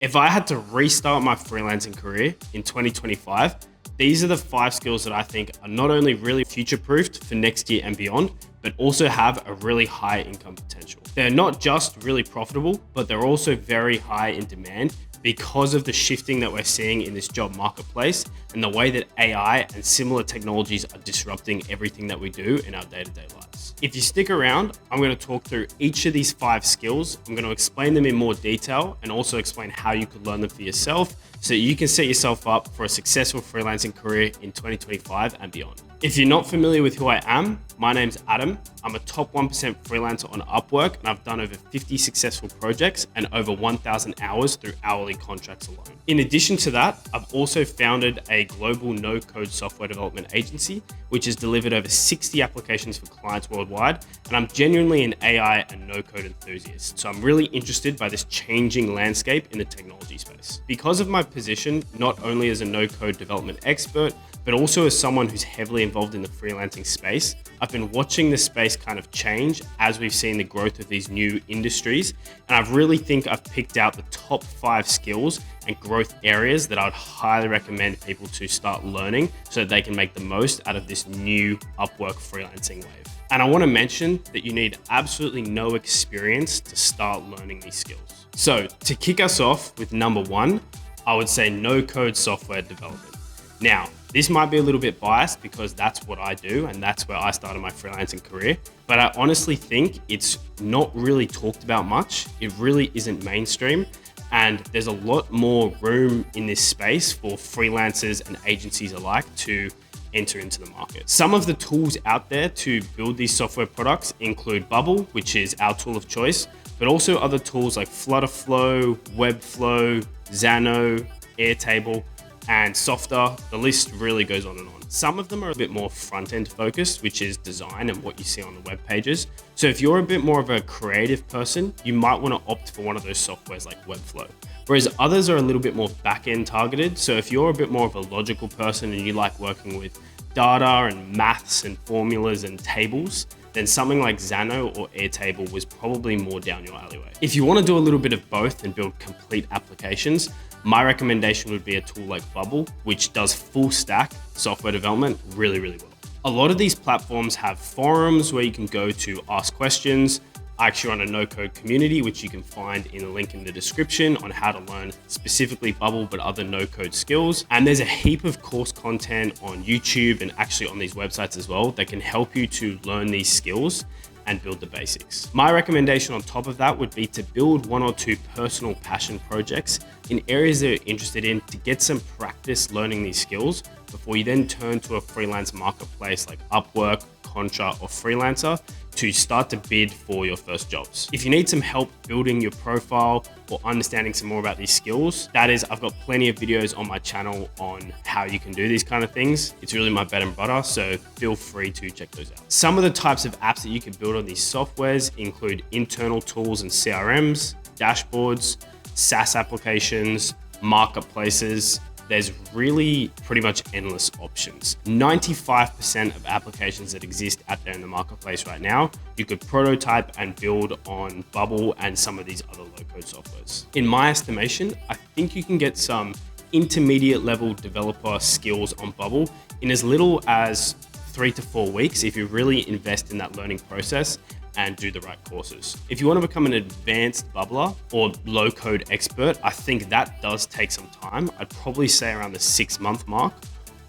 If I had to restart my freelancing career in 2025, these are the 5 skills that I think are not only really future-proofed for next year and beyond, but also have a really high income potential. They're not just really profitable, but they're also very high in demand because of the shifting that we're seeing in this job marketplace and the way that AI and similar technologies are disrupting everything that we do in our day-to-day lives. If you stick around, I'm going to talk through each of these 5 skills. I'm going to explain them in more detail and also explain how you could learn them for yourself so you can set yourself up for a successful freelancing career in 2025 and beyond. If you're not familiar with who I am, my name's Adam. I'm a top 1% freelancer on Upwork, and I've done over 50 successful projects and over 1,000 hours through hourly contracts alone. In addition to that, I've also founded a global no-code software development agency, which has delivered over 60 applications for clients worldwide, and I'm genuinely an AI and no-code enthusiast. So I'm really interested by this changing landscape in the technology space. Because of my position, not only as a no-code development expert, but also as someone who's heavily involved in the freelancing space, I've been watching the space kind of change as we've seen the growth of these new industries. And I really think I've picked out the top 5 skills and growth areas that I would highly recommend people to start learning so that they can make the most out of this new Upwork freelancing wave. And I want to mention that you need absolutely no experience to start learning these skills. So to kick us off with number 1, I would say no-code software development. Now, this might be a little bit biased because that's what I do and that's where I started my freelancing career, but I honestly think it's not really talked about much. It really isn't mainstream, and there's a lot more room in this space for freelancers and agencies alike to enter into the market. Some of the tools out there to build these software products include Bubble, which is our tool of choice, but also other tools like Flutterflow, Webflow, Xano, Airtable, and Softer. The list really goes on and on. Some of them are a bit more front-end focused, which is design and what you see on the web pages. So if you're a bit more of a creative person, you might want to opt for one of those softwares like Webflow. Whereas others are a little bit more back-end targeted. So if you're a bit more of a logical person and you like working with data and maths and formulas and tables, then something like Xano or Airtable was probably more down your alleyway. If you want to do a little bit of both and build complete applications, my recommendation would be a tool like Bubble, which does full stack software development really, really well. A lot of these platforms have forums where you can go to ask questions. I actually run a no-code community, which you can find in the link in the description on how to learn specifically Bubble, but other no-code skills. And there's a heap of course content on YouTube and actually on these websites as well that can help you to learn these skills and build the basics. My recommendation on top of that would be to build 1 or 2 personal passion projects in areas that you're interested in to get some practice learning these skills before you then turn to a freelance marketplace like Upwork, Contra, or Freelancer to start to bid for your first jobs. If you need some help building your profile or understanding some more about these skills, I've got plenty of videos on my channel on how you can do these kind of things. It's really my bread and butter, so feel free to check those out. Some of the types of apps that you can build on these softwares include internal tools and CRMs, dashboards, SaaS applications, marketplaces. There's really pretty much endless options. 95% of applications that exist out there in the marketplace right now, you could prototype and build on Bubble and some of these other low-code softwares. In my estimation, I think you can get some intermediate level developer skills on Bubble in as little as 3 to 4 weeks if you really invest in that learning process and do the right courses. If you want to become an advanced bubbler or low-code expert, I think that does take some time. I'd probably say around the 6-month mark,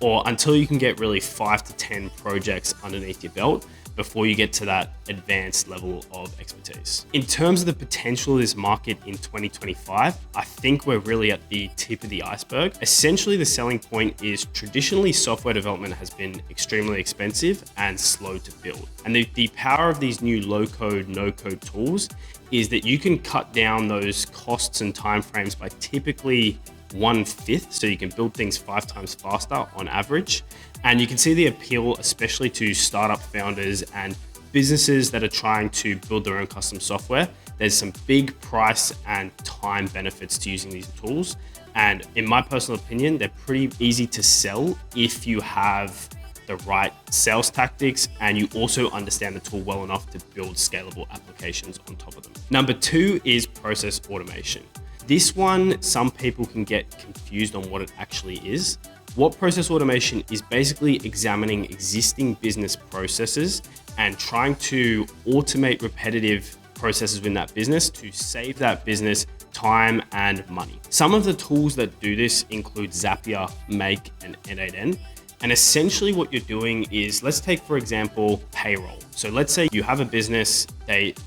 or until you can get really 5 to 10 projects underneath your belt before you get to that advanced level of expertise. In terms of the potential of this market in 2025, I think we're really at the tip of the iceberg. Essentially, the selling point is traditionally software development has been extremely expensive and slow to build. And the power of these new low-code, no-code tools is that you can cut down those costs and timeframes by typically 1/5, so you can build things 5 times faster on average. And you can see the appeal, especially to startup founders and businesses that are trying to build their own custom software. There's some big price and time benefits to using these tools. And in my personal opinion, they're pretty easy to sell if you have the right sales tactics and you also understand the tool well enough to build scalable applications on top of them. Number 2 is process automation. This one, some people can get confused on what it actually is. What process automation is basically examining existing business processes and trying to automate repetitive processes within that business to save that business time and money. Some of the tools that do this include Zapier, Make, and N8N. And essentially what you're doing is, let's take, for example, payroll. So let's say you have a business,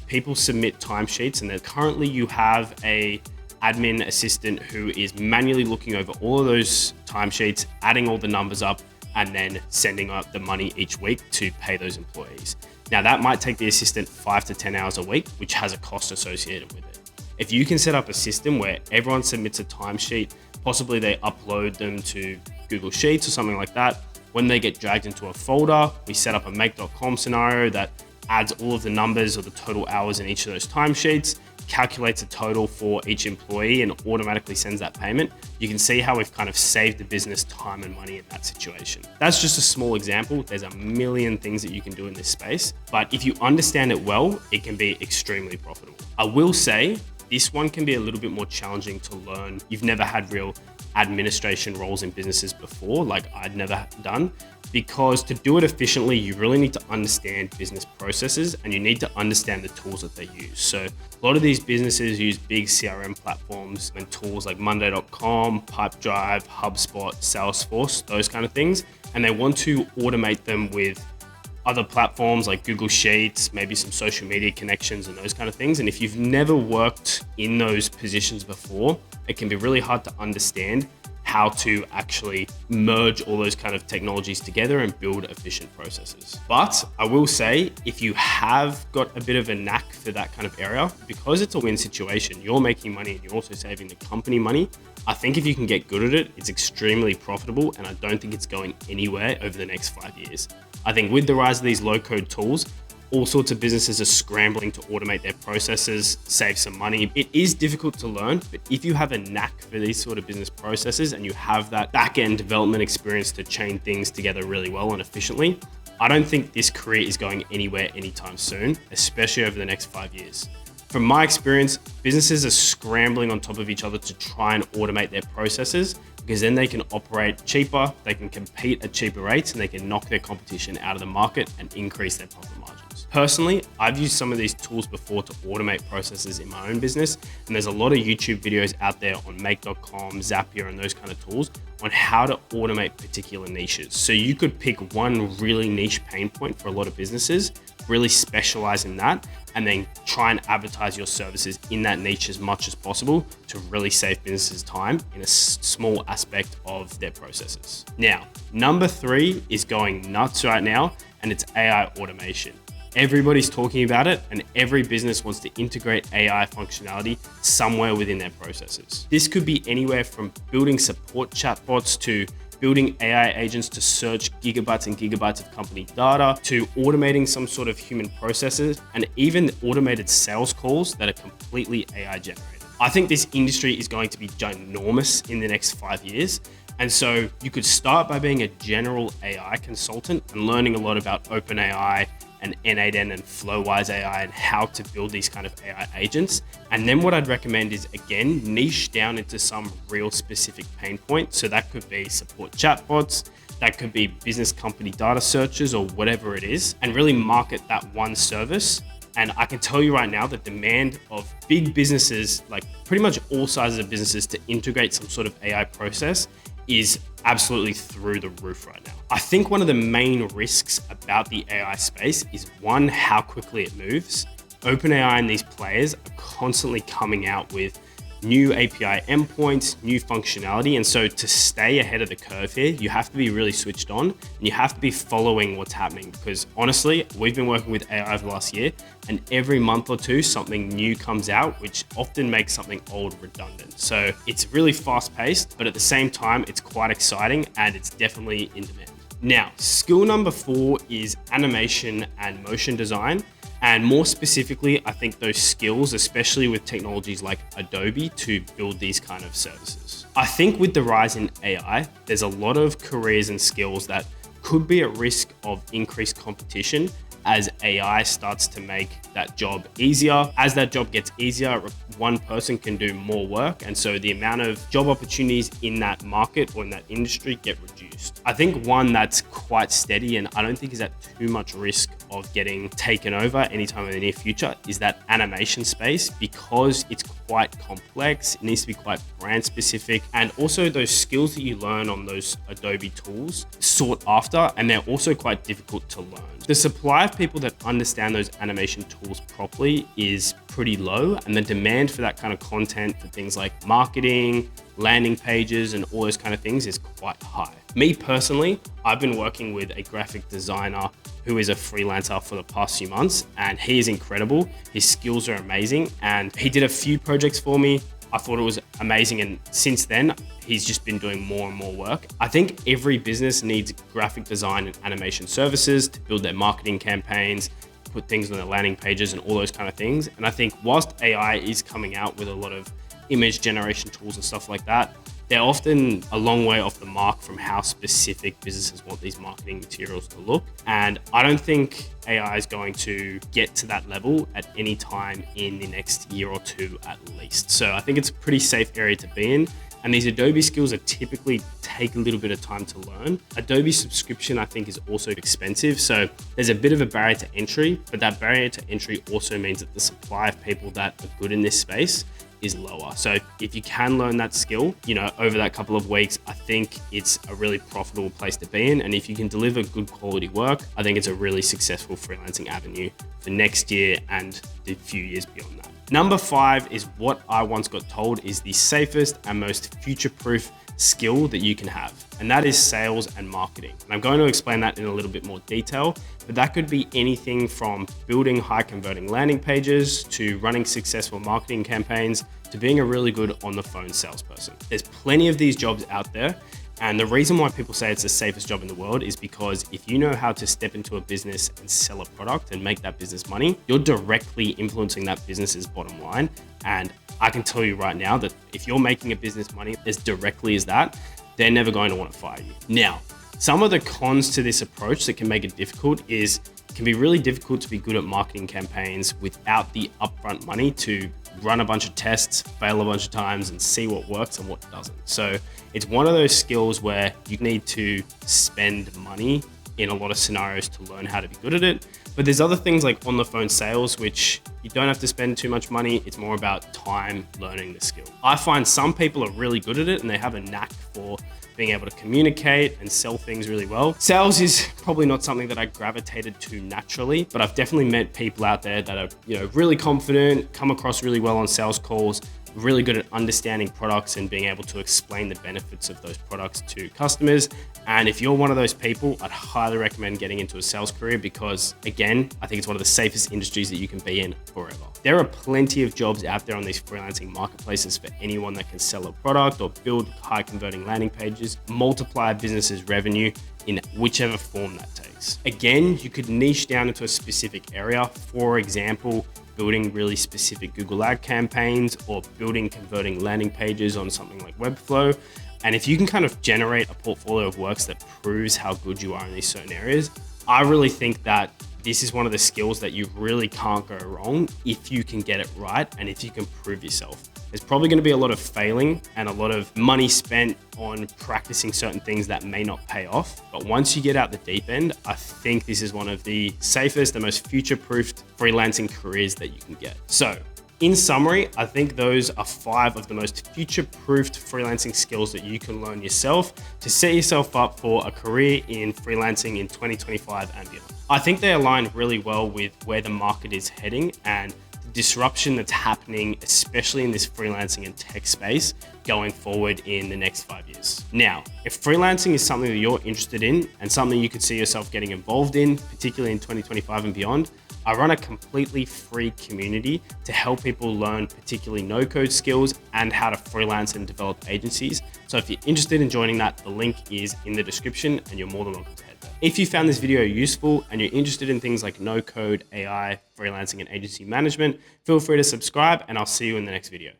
people submit timesheets, and then currently you have a admin assistant who is manually looking over all of those timesheets, adding all the numbers up, and then sending out the money each week to pay those employees. Now that might take the assistant 5 to 10 hours a week, which has a cost associated with it. If you can set up a system where everyone submits a timesheet, possibly they upload them to Google Sheets or something like that. When they get dragged into a folder, we set up a make.com scenario that adds all of the numbers or the total hours in each of those timesheets, calculates a total for each employee, and automatically sends that payment. You can see how we've kind of saved the business time and money in that situation. That's just a small example. There's a million things that you can do in this space, but if you understand it well, it can be extremely profitable. I will say this one can be a little bit more challenging to learn. You've never had real administration roles in businesses before, like I'd never done, because to do it efficiently, you really need to understand business processes and you need to understand the tools that they use. So a lot of these businesses use big CRM platforms and tools like Monday.com, Pipedrive, HubSpot, Salesforce, those kind of things. And they want to automate them with other platforms like Google Sheets, maybe some social media connections and those kind of things. And if you've never worked in those positions before, it can be really hard to understand how to actually merge all those kind of technologies together and build efficient processes. But I will say, if you have got a bit of a knack for that kind of area, because it's a win situation, you're making money and you're also saving the company money. I think if you can get good at it, it's extremely profitable, and I don't think it's going anywhere over the next 5 years. I think with the rise of these low-code tools, all sorts of businesses are scrambling to automate their processes, save some money. It is difficult to learn, but if you have a knack for these sort of business processes and you have that back-end development experience to chain things together really well and efficiently, I don't think this career is going anywhere anytime soon, especially over the next 5 years. From my experience, businesses are scrambling on top of each other to try and automate their processes, because then they can operate cheaper, they can compete at cheaper rates, and they can knock their competition out of the market and increase their profit margins. Personally, I've used some of these tools before to automate processes in my own business, and there's a lot of YouTube videos out there on Make.com, Zapier, and those kind of tools on how to automate particular niches. So you could pick one really niche pain point for a lot of businesses, really specialize in that, and then try and advertise your services in that niche as much as possible to really save businesses time in a small aspect of their processes. Now, number 3 is going nuts right now, and it's AI automation. Everybody's talking about it, and every business wants to integrate AI functionality somewhere within their processes. This could be anywhere from building support chatbots to building AI agents to search gigabytes and gigabytes of company data, to automating some sort of human processes, and even automated sales calls that are completely AI generated. I think this industry is going to be ginormous in the next 5 years. And so you could start by being a general AI consultant and learning a lot about OpenAI and N8N and Flowwise AI and how to build these kind of AI agents. And then what I'd recommend is, again, niche down into some real specific pain point. So that could be support chatbots, that could be business company data searches, or whatever it is, and really market that one service. And I can tell you right now, the demand of big businesses, like pretty much all sizes of businesses, to integrate some sort of AI process is absolutely through the roof right now. I think one of the main risks about the AI space is, one, how quickly it moves. OpenAI and these players are constantly coming out with new API endpoints, new functionality. And so to stay ahead of the curve here, you have to be really switched on and you have to be following what's happening, because honestly, we've been working with AI over the last year, and every month or two, something new comes out, which often makes something old redundant. So it's really fast paced, but at the same time, it's quite exciting and it's definitely in demand. Now, skill number 4 is animation and motion design. And more specifically, I think those skills, especially with technologies like Adobe, to build these kind of services. I think with the rise in AI, there's a lot of careers and skills that could be at risk of increased competition as AI starts to make that job easier. As that job gets easier, one person can do more work. And so the amount of job opportunities in that market or in that industry get reduced. I think one that's quite steady and I don't think is at too much risk of getting taken over anytime in the near future is that animation space, because it's quite complex. It needs to be quite brand specific, and also those skills that you learn on those Adobe tools sought after, and they're also quite difficult to learn. The supply of people that understand those animation tools properly is pretty low, and the demand for that kind of content for things like marketing, landing pages, and all those kind of things is quite high. Me personally, I've been working with a graphic designer who is a freelancer for the past few months, and he is incredible. His skills are amazing, and he did a few projects for me. I thought it was amazing, and since then, he's just been doing more and more work. I think every business needs graphic design and animation services to build their marketing campaigns, put things on their landing pages and all those kind of things. And I think whilst AI is coming out with a lot of image generation tools and stuff like that, they're often a long way off the mark from how specific businesses want these marketing materials to look. And I don't think AI is going to get to that level at any time in the next year or two at least. So I think it's a pretty safe area to be in. And these Adobe skills are typically take a little bit of time to learn. Adobe subscription, I think, is also expensive. So there's a bit of a barrier to entry, but that barrier to entry also means that the supply of people that are good in this space is lower. So if you can learn that skill, over that couple of weeks, I think it's a really profitable place to be in. And if you can deliver good quality work, I think it's a really successful freelancing avenue for next year and the few years beyond that. Number 5 is what I once got told is the safest and most future-proof skill that you can have, and that is sales and marketing. And I'm going to explain that in a little bit more detail, but that could be anything from building high converting landing pages to running successful marketing campaigns to being a really good on the phone salesperson. There's plenty of these jobs out there. And the reason why people say it's the safest job in the world is because if you know how to step into a business and sell a product and make that business money, you're directly influencing that business's bottom line. And I can tell you right now that if you're making a business money as directly as that, they're never going to want to fire you. Now, some of the cons to this approach that can make it difficult is it can be really difficult to be good at marketing campaigns without the upfront money to run a bunch of tests, fail a bunch of times, and see what works and what doesn't. So it's one of those skills where you need to spend money in a lot of scenarios to learn how to be good at it. But there's other things like on the phone sales, which you don't have to spend too much money. It's more about time learning the skill. I find some people are really good at it and they have a knack for being able to communicate and sell things really well. Sales is probably not something that I gravitated to naturally, but I've definitely met people out there that are, really confident, come across really well on sales calls, really good at understanding products and being able to explain the benefits of those products to customers. And if you're one of those people, I'd highly recommend getting into a sales career because, again, I think it's one of the safest industries that you can be in forever. There are plenty of jobs out there on these freelancing marketplaces for anyone that can sell a product or build high converting landing pages, multiply a business's revenue in whichever form that takes. Again, you could niche down into a specific area. For example, building really specific Google ad campaigns or building converting landing pages on something like Webflow. And if you can kind of generate a portfolio of works that proves how good you are in these certain areas, I really think that this is one of the skills that you really can't go wrong if you can get it right and if you can prove yourself. There's probably going to be a lot of failing and a lot of money spent on practicing certain things that may not pay off. But once you get out the deep end, I think this is one of the safest and most future-proofed freelancing careers that you can get. So in summary, I think those are 5 of the most future-proofed freelancing skills that you can learn yourself to set yourself up for a career in freelancing in 2025 and beyond. I think they align really well with where the market is heading and the disruption that's happening, especially in this freelancing and tech space going forward in the next 5 years. Now, if freelancing is something that you're interested in and something you could see yourself getting involved in, particularly in 2025 and beyond, I run a completely free community to help people learn particularly no-code skills and how to freelance and develop agencies. So if you're interested in joining that, the link is in the description and you're more than welcome to head there. If you found this video useful and you're interested in things like no-code, AI, freelancing, and agency management, feel free to subscribe and I'll see you in the next video.